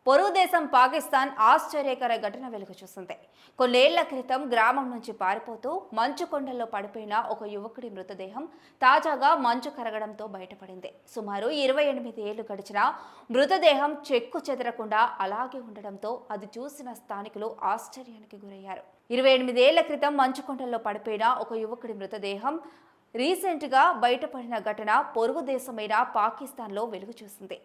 పొరుగు దేశం పాకిస్తాన్ ఆశ్చర్యకర ఘటన వెలుగు చూసింది. కొన్నేళ్ల క్రితం గ్రామం నుంచి పారిపోతూ మంచు కొండల్లో పడిపోయిన ఒక యువకుడి మృతదేహం తాజాగా మంచు కరగడంతో బయటపడింది. సుమారు 28 ఏళ్లు గడిచినా మృతదేహం చెక్కు చెదరకుండా అలాగే ఉండడంతో అది చూసిన స్థానికులు ఆశ్చర్యానికి గురయ్యారు. 28 ఏళ్ల క్రితం మంచు కొండల్లో పడిపోయిన ఒక యువకుడి మృతదేహం రీసెంట్గా బయటపడిన ఘటన పొరుగు దేశమైన పాకిస్తాన్లో వెలుగు చూసింది.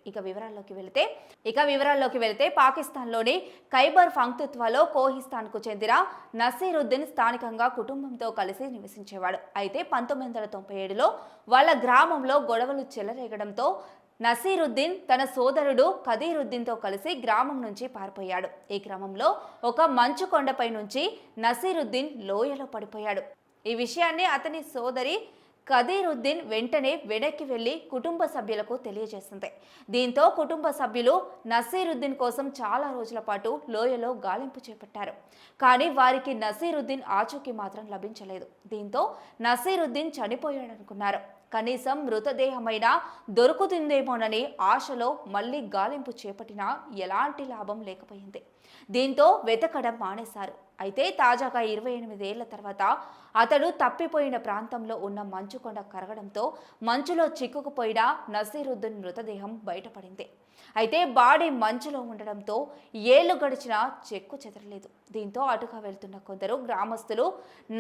వివరాల్లోకి వెళితే పాకిస్తాన్లోని ఖైబర్ పఖ్తూన్ఖ్వాలో కోహిస్తాన్కు చెందిన నసీరుద్దీన్ స్థానికంగా కుటుంబంతో కలిసి నివసించేవాడు. అయితే 1997లో వాళ్ళ గ్రామంలో గొడవలు చెలరేగడంతో నసీరుద్దీన్ తన సోదరుడు ఖదీరుద్దీన్తో కలిసి గ్రామం నుంచి పారిపోయాడు. ఈ క్రమంలో ఒక మంచు కొండపై నుంచి నసీరుద్దీన్ లోయలో పడిపోయాడు. ఈ విషయాన్ని అతని సోదరి ఖదీరుద్దీన్ వెంటనే వెనక్కి వెళ్లి కుటుంబ సభ్యులకు తెలియజేసింది. దీంతో కుటుంబ సభ్యులు నసీరుద్దీన్ కోసం చాలా రోజుల పాటు లోయలో గాలింపు చేపట్టారు. కానీ వారికి నసీరుద్దీన్ ఆచూకీ మాత్రం లభించలేదు. దీంతో నసీరుద్దీన్ చనిపోయాడనుకున్నారు. కనీసం మృతదేహమైనా దొరుకుతుందేమోనని ఆశలో మళ్లీ గాలింపు చేపట్టినా ఎలాంటి లాభం లేకపోయింది. దీంతో వెతకడం మానేశారు. అయితే తాజాగా 28 ఏళ్ల తర్వాత అతడు తప్పిపోయిన ప్రాంతంలో ఉన్న మంచుకొండ కరగడంతో మంచులో చిక్కుకుపోయిన నసీరుద్దీన్ మృతదేహం బయటపడింది. అయితే బాడీ మంచులో ఉండడంతో ఏళ్లు గడిచినా చెక్కు చెదరలేదు. దీంతో అటుగా వెళ్తున్న కొందరు గ్రామస్తులు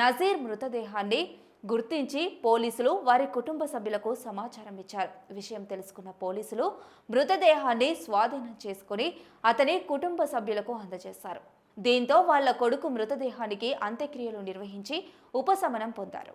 నజీర్ మృతదేహాన్ని గుర్తించి పోలీసులు వారి కుటుంబ సభ్యులకు సమాచారం ఇచ్చారు. విషయం తెలుసుకున్న పోలీసులు మృతదేహాన్ని స్వాధీనం చేసుకుని అతని కుటుంబ సభ్యులకు అందజేశారు. దీంతో వాళ్ళ కొడుకు మృతదేహానికి అంత్యక్రియలు నిర్వహించి ఉపశమనం పొందారు.